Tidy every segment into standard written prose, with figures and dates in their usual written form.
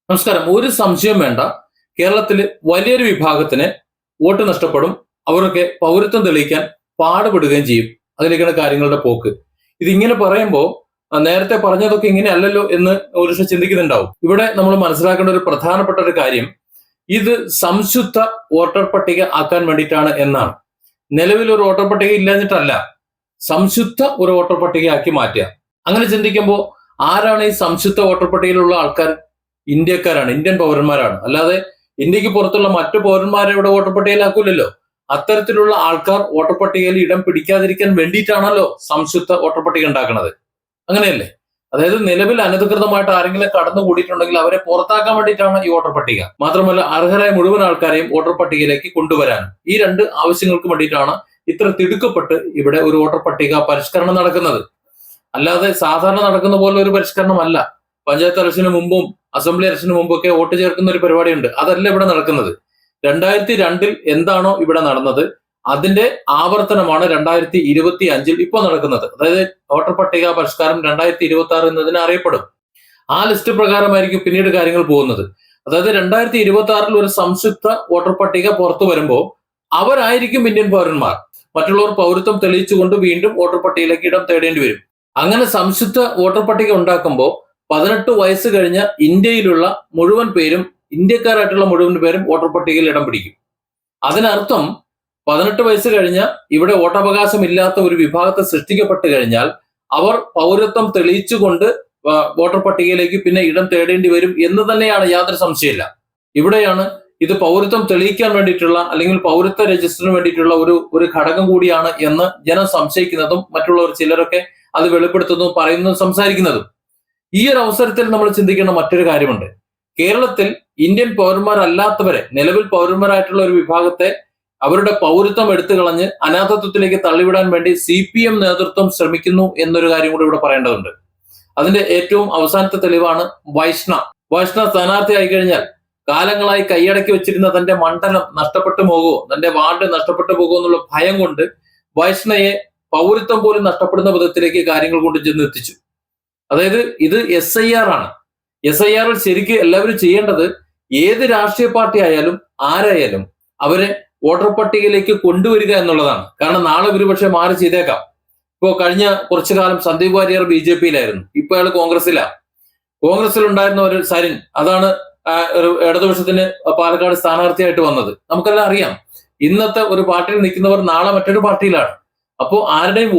നമസ്കാരം. ഒരു സംശയം വേണ്ട. കേരളത്തിൽ വലിയൊരു വിഭാഗത്തിന് വോട്ട് നഷ്ടപ്പെടും. അവരൊക്കെ പൗരത്വം തെളിയിക്കാൻ പാടുപെടുകയും ചെയ്യും. അതിലേക്കാണ് കാര്യങ്ങളുടെ പോക്ക്. ഇതിങ്ങനെ പറയുമ്പോൾ നേരത്തെ പറഞ്ഞതൊക്കെ ഇങ്ങനെ അല്ലല്ലോ എന്ന് ഒരു പക്ഷെ ചിന്തിക്കുന്നുണ്ടാവും. ഇവിടെ നമ്മൾ മനസ്സിലാക്കേണ്ട ഒരു പ്രധാനപ്പെട്ട ഒരു കാര്യം, ഇത് സംശുദ്ധ വോട്ടർ പട്ടിക ആക്കാൻ വേണ്ടിയിട്ടാണ് എന്നാണ്. നിലവിൽ ഒരു വോട്ടർ പട്ടിക ഇല്ലാഞ്ഞിട്ടല്ല, സംശുദ്ധ ഒരു വോട്ടർ പട്ടികയാക്കി മാറ്റുക. അങ്ങനെ ചിന്തിക്കുമ്പോൾ ആരാണ് ഈ സംശുദ്ധ വോട്ടർ പട്ടികയിലുള്ള ആൾക്കാർ? ഇന്ത്യക്കാരാണ്, ഇന്ത്യൻ പൗരന്മാരാണ്. അല്ലാതെ ഇന്ത്യക്ക് പുറത്തുള്ള മറ്റു പൗരന്മാരെ ഇവിടെ വോട്ടർ പട്ടികയിലാക്കൂലല്ലോ. അത്തരത്തിലുള്ള ആൾക്കാർ വോട്ടർ പട്ടികയിൽ ഇടം പിടിക്കാതിരിക്കാൻ വേണ്ടിയിട്ടാണല്ലോ സംശുദ്ധ വോട്ടർ പട്ടിക ഉണ്ടാക്കുന്നത്. അങ്ങനെയല്ലേ? അതായത് നിലവിൽ അനധികൃതമായിട്ട് ആരെങ്കിലും കടന്നുകൂടിയിട്ടുണ്ടെങ്കിൽ അവരെ പുറത്താക്കാൻ വേണ്ടിയിട്ടാണ് ഈ വോട്ടർ പട്ടിക. മാത്രമല്ല അർഹരായ മുഴുവൻ ആൾക്കാരെയും വോട്ടർ പട്ടികയിലേക്ക് കൊണ്ടുവരാനും ഈ രണ്ട് ആവശ്യങ്ങൾക്ക് വേണ്ടിയിട്ടാണ് ഇത്ര തിടുക്കപ്പെട്ട് ഇവിടെ ഒരു വോട്ടർ പട്ടിക പരിഷ്കരണം നടക്കുന്നത്. അല്ലാതെ സാധാരണ നടക്കുന്ന പോലെ ഒരു പരിഷ്കരണമല്ല. പഞ്ചായത്ത് ഇലക്ഷന് മുമ്പും അസംബ്ലി ഇലക്ഷന് മുമ്പൊക്കെ വോട്ട് ചേർക്കുന്ന ഒരു പരിപാടിയുണ്ട്. അതല്ല ഇവിടെ നടക്കുന്നത്. 2002 എന്താണോ ഇവിടെ നടന്നത് അതിന്റെ ആവർത്തനമാണ് 2025 ഇപ്പോൾ നടക്കുന്നത്. അതായത് വോട്ടർ പട്ടിക പരിഷ്കാരം 2026 എന്നതിനെ അറിയപ്പെടും. ആ ലിസ്റ്റ് പ്രകാരമായിരിക്കും പിന്നീട് കാര്യങ്ങൾ പോകുന്നത്. അതായത് 2026 ഒരു സംശുദ്ധ വോട്ടർ പട്ടിക പുറത്തു വരുമ്പോൾ അവരായിരിക്കും ഇന്ത്യൻ പൗരന്മാർ. മറ്റുള്ളവർ പൗരത്വം തെളിയിച്ചുകൊണ്ട് വീണ്ടും വോട്ടർ പട്ടികയിലേക്ക് ഇടം തേടേണ്ടി വരും. അങ്ങനെ സംശുദ്ധ വോട്ടർ പട്ടിക ഉണ്ടാക്കുമ്പോൾ 18 വയസ്സ് കഴിഞ്ഞ ഇന്ത്യയിലുള്ള മുഴുവൻ പേരും, ഇന്ത്യക്കാരായിട്ടുള്ള മുഴുവൻ പേരും വോട്ടർ പട്ടികയിൽ ഇടം പിടിക്കും. അതിനർത്ഥം 18 വയസ്സ് കഴിഞ്ഞ ഇവിടെ വോട്ടവകാശം ഇല്ലാത്ത ഒരു വിഭാഗത്തെ സൃഷ്ടിക്കപ്പെട്ട് കഴിഞ്ഞാൽ അവർ പൗരത്വം തെളിയിച്ചുകൊണ്ട് വോട്ടർ പട്ടികയിലേക്ക് പിന്നെ ഇടം തേടേണ്ടി വരും എന്ന് തന്നെയാണ്, യാതൊരു സംശയമില്ല. ഇവിടെയാണ് ഇത് പൗരത്വം തെളിയിക്കാൻ വേണ്ടിയിട്ടുള്ള അല്ലെങ്കിൽ പൗരത്വ രജിസ്റ്ററിന് വേണ്ടിയിട്ടുള്ള ഒരു ഘടകം കൂടിയാണ് എന്ന് ജനം സംശയിക്കുന്നതും മറ്റുള്ളവർ ചിലരൊക്കെ അത് വെളിപ്പെടുത്തുന്നതും പറയുന്നതും സംസാരിക്കുന്നതും. ഈ ഒരു അവസരത്തിൽ നമ്മൾ ചിന്തിക്കേണ്ട മറ്റൊരു കാര്യമുണ്ട്. കേരളത്തിൽ ഇന്ത്യൻ പൗരന്മാരല്ലാത്തവരെ, നിലവിൽ പൗരന്മാരായിട്ടുള്ള ഒരു വിഭാഗത്തെ അവരുടെ പൗരത്വം എടുത്തു കളഞ്ഞ് അനാഥത്വത്തിലേക്ക് തള്ളിവിടാൻ വേണ്ടി CPM നേതൃത്വം ശ്രമിക്കുന്നു എന്നൊരു കാര്യം കൂടി ഇവിടെ പറയേണ്ടതുണ്ട്. അതിന്റെ ഏറ്റവും അവസാനത്തെ തെളിവാണ് വൈഷ്ണ സ്ഥാനാർത്ഥിയായി കഴിഞ്ഞാൽ കാലങ്ങളായി കൈയടക്കി വെച്ചിരുന്ന തന്റെ മണ്ഡലം നഷ്ടപ്പെട്ടു പോകുമോ, തന്റെ വാർഡ് നഷ്ടപ്പെട്ടു പോകുമോ എന്നുള്ള ഭയം കൊണ്ട് വൈഷ്ണയെ പൗരത്വം പോലും നഷ്ടപ്പെടുന്ന വിധത്തിലേക്ക് കാര്യങ്ങൾ കൊണ്ട് ചെന്ന് എത്തിച്ചു. അതായത് ഇത് SIR ആണ്. SIRൽ ശരിക്കും എല്ലാവരും ചെയ്യേണ്ടത്, ഏത് രാഷ്ട്രീയ പാർട്ടി ആയാലും ആരായാലും അവരെ വോട്ടർ പട്ടികയിലേക്ക് കൊണ്ടുവരിക എന്നുള്ളതാണ്. കാരണം നാളെ ഒരുപക്ഷെ മാറി ചെയ്തേക്കാം. ഇപ്പോ കഴിഞ്ഞ കുറച്ചു കാലം സന്ദീപ് വാര്യർ BJPയിലായിരുന്നു, ഇപ്പൊ അയാൾ കോൺഗ്രസിൽ ഉണ്ടായിരുന്ന ഒരു സരിൻ, അതാണ് ഒരു ഇടതുപക്ഷത്തിന് പാലക്കാട് സ്ഥാനാർത്ഥിയായിട്ട് വന്നത്. നമുക്കെല്ലാം അറിയാം. ഇന്നത്തെ ഒരു പാർട്ടിയിൽ നിൽക്കുന്നവർ നാളെ മറ്റൊരു പാർട്ടിയിലാണ്. അപ്പോൾ ആരുടെയും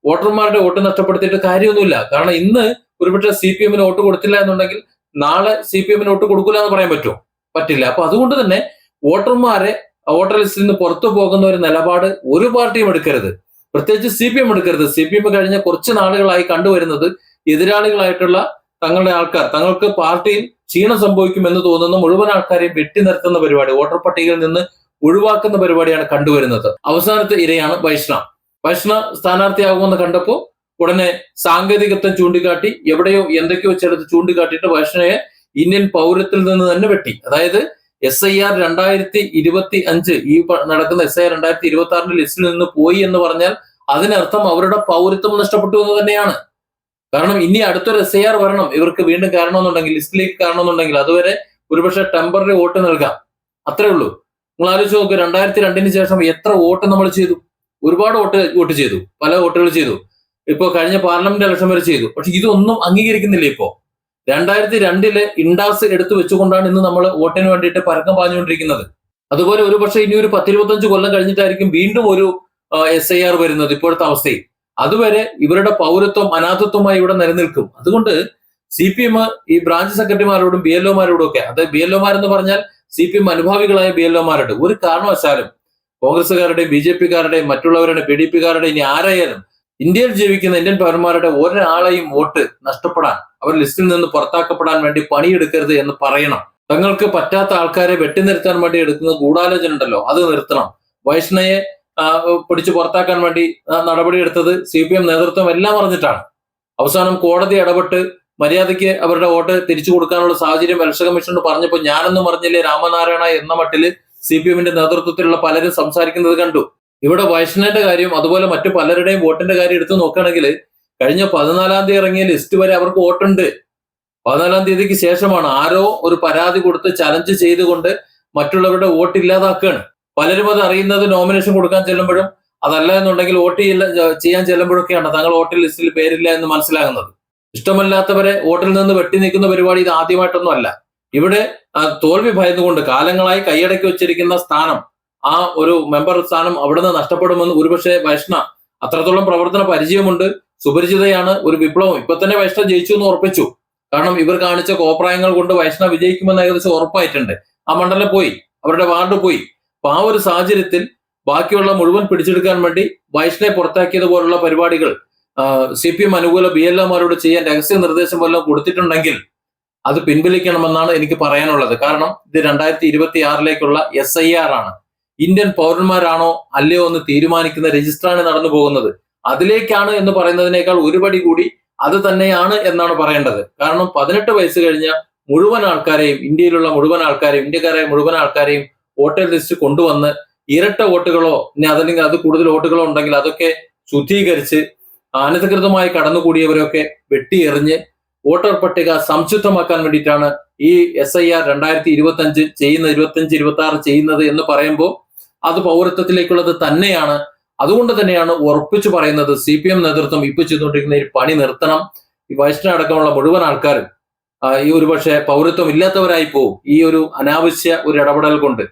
വോട്ടർമാരുടെ വോട്ട് നഷ്ടപ്പെടുത്തിയിട്ട് കാര്യമൊന്നുമില്ല. കാരണം ഇന്ന് ഒരുപക്ഷെ CPMന് വോട്ട് കൊടുത്തില്ല എന്നുണ്ടെങ്കിൽ നാളെ CPMന് വോട്ട് കൊടുക്കില്ല എന്ന് പറയാൻ പറ്റുമോ? പറ്റില്ല. അപ്പൊ അതുകൊണ്ട് തന്നെ വോട്ടർമാരെ വോട്ടർ ലിസ്റ്റിൽ നിന്ന് പുറത്തു പോകുന്ന ഒരു നിലപാട് ഒരു പാർട്ടിയും എടുക്കരുത്, പ്രത്യേകിച്ച് CPM എടുക്കരുത്. CPM കഴിഞ്ഞ കുറച്ച് നാളുകളായി കണ്ടുവരുന്നത് എതിരാളികളായിട്ടുള്ള തങ്ങളുടെ ആൾക്കാർ, തങ്ങൾക്ക് പാർട്ടിയിൽ ക്ഷീണം സംഭവിക്കുമെന്ന് തോന്നുന്ന മുഴുവൻ ആൾക്കാരെയും വെട്ടി നിർത്തുന്ന പരിപാടി, വോട്ടർ പട്ടികയിൽ നിന്ന് ഒഴിവാക്കുന്ന പരിപാടിയാണ് കണ്ടുവരുന്നത്. അവസാനത്തെ ഇരയാണ് വൈഷ്ണ സ്ഥാനാർത്ഥിയാകുമെന്ന് കണ്ടപ്പോൾ ഉടനെ സാങ്കേതികത്വം ചൂണ്ടിക്കാട്ടി എവിടെയോ എന്തൊക്കെയോ ചിലത് ചൂണ്ടിക്കാട്ടിയിട്ട് വൈഷ്ണയെ ഇന്ത്യൻ പൗരത്തിൽ നിന്ന് തന്നെ വെട്ടി. അതായത് SIR 2025 ഈ നടക്കുന്ന SIR 2026 ലിസ്റ്റിൽ നിന്ന് പോയി എന്ന് പറഞ്ഞാൽ അതിനർത്ഥം അവരുടെ പൗരത്വം നഷ്ടപ്പെട്ടു എന്ന് തന്നെയാണ്. കാരണം ഇനി അടുത്തൊരു SIR വരണം ഇവർക്ക് വീണ്ടും കയറണമെന്നുണ്ടെങ്കിൽ, ലിസ്റ്റിലേക്ക് കയറണമെന്നുണ്ടെങ്കിൽ. അതുവരെ ഒരുപക്ഷെ ടെമ്പററി വോട്ട് നൽകാം. അത്രേ ഉള്ളൂ. നിങ്ങൾ ആലോചിച്ച് നോക്ക്, 2002 ശേഷം എത്ര വോട്ട് നമ്മൾ ചെയ്തു? ഒരുപാട് വോട്ട് ചെയ്തു, പല വോട്ടുകൾ ചെയ്തു. ഇപ്പൊ കഴിഞ്ഞ പാർലമെന്റ് ഇലക്ഷൻ വരെ ചെയ്തു. പക്ഷെ ഇതൊന്നും അംഗീകരിക്കുന്നില്ല. ഇപ്പോ 2002 ഇൻഡാസ് എടുത്തു വെച്ചുകൊണ്ടാണ് ഇന്ന് നമ്മൾ വോട്ടിന് വേണ്ടിയിട്ട് പരക്കം പാഞ്ഞുകൊണ്ടിരിക്കുന്നത്. അതുപോലെ ഒരുപക്ഷെ ഇനി ഒരു 10-25 കൊല്ലം കഴിഞ്ഞിട്ടായിരിക്കും വീണ്ടും ഒരു SIR വരുന്നത് ഇപ്പോഴത്തെ അവസ്ഥയിൽ. അതുവരെ ഇവരുടെ പൗരത്വം അനാഥത്വമായി ഇവിടെ നിലനിൽക്കും. അതുകൊണ്ട് CPM ഈ ബ്രാഞ്ച് സെക്രട്ടറിമാരോടും BLOമാരോടും ഒക്കെ, അതായത് BLOമാരെന്ന് പറഞ്ഞാൽ CPM അനുഭാവികളായ BLOമാരോട് ഒരു കാരണവശാലും കോൺഗ്രസ്സുകാരുടെയും BJPക്കാരുടെയും മറ്റുള്ളവരുടെ PDPക്കാരുടെ ഇനി ആരായാലും ഇന്ത്യയിൽ ജീവിക്കുന്ന ഇന്ത്യൻ പൗരന്മാരുടെ ഒരാളെയും വോട്ട് നഷ്ടപ്പെടാൻ, അവർ ലിസ്റ്റിൽ നിന്ന് പുറത്താക്കപ്പെടാൻ വേണ്ടി പണിയെടുക്കരുത് എന്ന് പറയണം. തങ്ങൾക്ക് പറ്റാത്ത ആൾക്കാരെ വെട്ടിനിർത്താൻ വേണ്ടി എടുക്കുന്ന ഗൂഢാലോചന ഉണ്ടല്ലോ, അത് നിർത്തണം. വൈഷ്ണയെ പിടിച്ചു പുറത്താക്കാൻ വേണ്ടി നടപടിയെടുത്തത് CPM നേതൃത്വം എല്ലാം അറിഞ്ഞിട്ടാണ്. അവസാനം കോടതി ഇടപെട്ട് മര്യാദയ്ക്ക് അവരുടെ വോട്ട് തിരിച്ചു കൊടുക്കാനുള്ള സാഹചര്യം ഇലക്ഷൻ കമ്മീഷനോട് പറഞ്ഞപ്പോൾ ഞാനൊന്നും പറഞ്ഞില്ലേ രാമനാരായണ എന്ന മട്ടില് CPMന്റെ നേതൃത്വത്തിലുള്ള പലരും സംസാരിക്കുന്നത് കണ്ടു. ഇവിടെ വൈഷ്ണവിന്റെ കാര്യം അതുപോലെ മറ്റു പലരുടെയും വോട്ടിന്റെ കാര്യം എടുത്തു നോക്കുകയാണെങ്കിൽ കഴിഞ്ഞ 14 തീയതി ഇറങ്ങിയ ലിസ്റ്റ് വരെ അവർക്ക് വോട്ടുണ്ട്. 14 തീയതിക്ക് ശേഷമാണ് ആരോ ഒരു പരാതി കൊടുത്ത് ചലഞ്ച് ചെയ്തുകൊണ്ട് മറ്റുള്ളവരുടെ വോട്ട് ഇല്ലാതാക്കുകയാണ്. പലരും അത് അറിയുന്നത് നോമിനേഷൻ കൊടുക്കാൻ ചെല്ലുമ്പോഴും അതല്ല എന്നുണ്ടെങ്കിൽ വോട്ട് ചെയ്യാൻ ചെല്ലുമ്പോഴൊക്കെയാണ് തങ്ങൾ വോട്ടർ ലിസ്റ്റിൽ പേരില്ല എന്ന് മനസ്സിലാകുന്നത്. ഇഷ്ടമല്ലാത്തവരെ വോട്ടിൽ നിന്ന് വെട്ടി നീക്കുന്ന പരിപാടി ഇത് ആദ്യമായിട്ടൊന്നും അല്ല. ഇവിടെ തോൽവി ഭയന്നുകൊണ്ട് കാലങ്ങളായി കൈയടക്കി വെച്ചിരിക്കുന്ന സ്ഥാനം, ആ ഒരു മെമ്പർ സ്ഥാനം അവിടുന്ന് നഷ്ടപ്പെടുമെന്ന് ഒരുപക്ഷെ വൈഷ്ണ അത്രത്തോളം പ്രവർത്തന പരിചയമുണ്ട്, സുപരിചിതയാണ്, ഒരു വിപ്ലവം ഇപ്പൊ തന്നെ വൈഷ്ണ ജയിച്ചു എന്ന് ഉറപ്പിച്ചു. കാരണം ഇവർ കാണിച്ച കോപ്രായങ്ങൾ കൊണ്ട് വൈഷ്ണ വിജയിക്കുമെന്ന് ഏകദേശം ഉറപ്പായിട്ടുണ്ട്. ആ മണ്ഡലം പോയി, അവരുടെ വാർഡ് പോയി. അപ്പൊ ആ ഒരു സാഹചര്യത്തിൽ ബാക്കിയുള്ള മുഴുവൻ പിടിച്ചെടുക്കാൻ വേണ്ടി വൈഷ്ണയെ പുറത്താക്കിയതുപോലുള്ള പരിപാടികൾ CPM അനുകൂല BLA-മാരോട് ചെയ്യാൻ രഹസ്യ നിർദ്ദേശം വല്ലതും കൊടുത്തിട്ടുണ്ടെങ്കിൽ അത് പിൻവലിക്കണമെന്നാണ് എനിക്ക് പറയാനുള്ളത്. കാരണം ഇത് 2026 SIR ആണ്. ഇന്ത്യൻ പൗരന്മാരാണോ അല്ലയോ എന്ന് തീരുമാനിക്കുന്ന രജിസ്റ്ററാണ് നടന്നു പോകുന്നത്. അതിലേക്കാണ് എന്ന് പറയുന്നതിനേക്കാൾ ഒരുപടി കൂടി അത് തന്നെയാണ് എന്നാണ് പറയേണ്ടത്. കാരണം 18 വയസ്സ് കഴിഞ്ഞ മുഴുവൻ ആൾക്കാരെയും, ഇന്ത്യയിലുള്ള മുഴുവൻ ആൾക്കാരെയും, ഇന്ത്യക്കാരായ മുഴുവൻ ആൾക്കാരെയും വോട്ടർ ലിസ്റ്റ് കൊണ്ടുവന്ന് ഇരട്ട വോട്ടുകളോ ഇനി അതല്ലെങ്കിൽ അത് കൂടുതൽ വോട്ടുകളോ ഉണ്ടെങ്കിൽ അതൊക്കെ ശുദ്ധീകരിച്ച് അനധികൃതമായി കടന്നുകൂടിയവരൊക്കെ വെട്ടിയെറിഞ്ഞ് വോട്ടർ പട്ടിക സംശുദ്ധമാക്കാൻ വേണ്ടിയിട്ടാണ് ഈ SIR 2025 ചെയ്യുന്നത്, 25-26 ചെയ്യുന്നത് എന്ന് പറയുമ്പോൾ അത് പൗരത്വത്തിലേക്കുള്ളത് തന്നെയാണ്. അതുകൊണ്ട് തന്നെയാണ് ഉറപ്പിച്ചു പറയുന്നത് CPM നേതൃത്വം ഇപ്പൊ ചെയ്തുകൊണ്ടിരിക്കുന്ന ഈ പണി നിർത്തണം. ഈ വൈഷ്ണവ അടക്കമുള്ള മുഴുവൻ ആൾക്കാരും ഈ ഒരുപക്ഷെ പൗരത്വം ഇല്ലാത്തവരായി പോവും ഈ ഒരു അനാവശ്യ ഒരു ഇടപെടൽ കൊണ്ട്.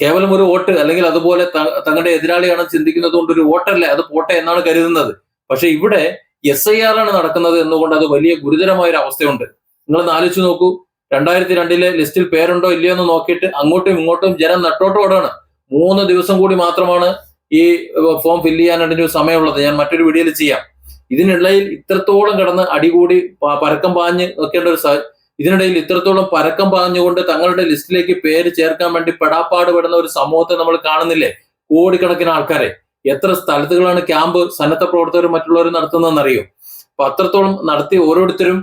കേവലം ഒരു വോട്ട് അല്ലെങ്കിൽ അതുപോലെ തങ്ങളുടെ എതിരാളിയാണ് ചിന്തിക്കുന്നത് കൊണ്ട് ഒരു വോട്ടല്ലേ അത് പോട്ടെ എന്നാണ് കരുതുന്നത്. പക്ഷെ ഇവിടെ SIR ആണ് നടക്കുന്നത് എന്നുകൊണ്ട് അത് വലിയ ഗുരുതരമായ ഒരു അവസ്ഥയുണ്ട്. നിങ്ങളൊന്ന് ആലോചിച്ച് നോക്കൂ, 2002 ലിസ്റ്റിൽ പേരുണ്ടോ ഇല്ലയോ എന്ന് നോക്കിയിട്ട് അങ്ങോട്ടും ഇങ്ങോട്ടും ജനം നെട്ടോട്ടോടാണ്. 3 ദിവസം കൂടി മാത്രമാണ് ഈ ഫോം ഫില്ല് ചെയ്യാനായിട്ട് സമയമുള്ളത്. ഞാൻ മറ്റൊരു വീഡിയോയിൽ ചെയ്യാം. ഇതിനിടയിൽ ഇത്രത്തോളം കിടന്ന് അടികൂടി പരക്കം പാഞ്ഞ് നോക്കേണ്ട ഇതിനിടയിൽ ഇത്രത്തോളം പരക്കം പാഞ്ഞുകൊണ്ട് തങ്ങളുടെ ലിസ്റ്റിലേക്ക് പേര് ചേർക്കാൻ വേണ്ടി പെടാപ്പാട് പെടുന്ന ഒരു സമൂഹത്തെ നമ്മൾ കാണുന്നില്ലേ? കോടിക്കണക്കിന് ആൾക്കാരെ. എത്ര സ്ഥലത്തുകളാണ് ക്യാമ്പ് സന്നദ്ധ പ്രവർത്തകരും മറ്റുള്ളവരും നടത്തുന്നതെന്നറിയോ? അപ്പൊ അത്രത്തോളം നടത്തി ഓരോരുത്തരും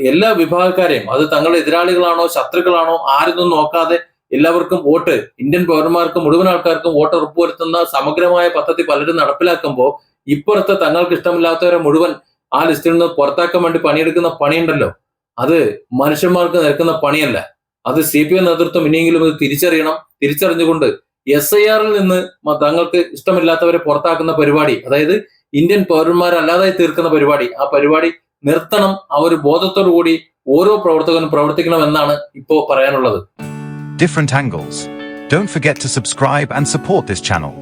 എല്ലാ വിഭാഗക്കാരെയും, അത് തങ്ങളുടെ എതിരാളികളാണോ ശത്രുക്കളാണോ ആരൊന്നും നോക്കാതെ എല്ലാവർക്കും വോട്ട്, ഇന്ത്യൻ പൗരന്മാർക്ക് മുഴുവൻ ആൾക്കാർക്കും വോട്ട് ഉറപ്പുവരുത്തുന്ന സമഗ്രമായ പദ്ധതി പലരും നടപ്പിലാക്കുമ്പോൾ ഇപ്പുറത്തെ തങ്ങൾക്ക് ഇഷ്ടമില്ലാത്തവരെ മുഴുവൻ ആ ലിസ്റ്റിൽ നിന്ന് പുറത്താക്കാൻ വേണ്ടി പണിയെടുക്കുന്ന പണിയുണ്ടല്ലോ, അത് മനുഷ്യന്മാർക്ക് നിൽക്കുന്ന പണിയല്ല. അത് CPM നേതൃത്വം ഇനിയെങ്കിലും ഇത് തിരിച്ചറിയണം. തിരിച്ചറിഞ്ഞുകൊണ്ട് SIR-ൽ നിന്ന് തങ്ങൾക്ക് ഇഷ്ടമില്ലാത്തവരെ പുറത്താക്കുന്ന പരിപാടി, അതായത് ഇന്ത്യൻ പൗരന്മാരല്ലാതെ തീർക്കുന്ന പരിപാടി, ആ പരിപാടി നിർത്തണം. ആ ഒരു ബോധത്തോടു കൂടി ഓരോ പ്രവർത്തകനും പ്രവർത്തിക്കണമെന്നാണ് ഇപ്പോൾ പറയാനുള്ളത്. Different angles. Don't forget to subscribe and support this channel.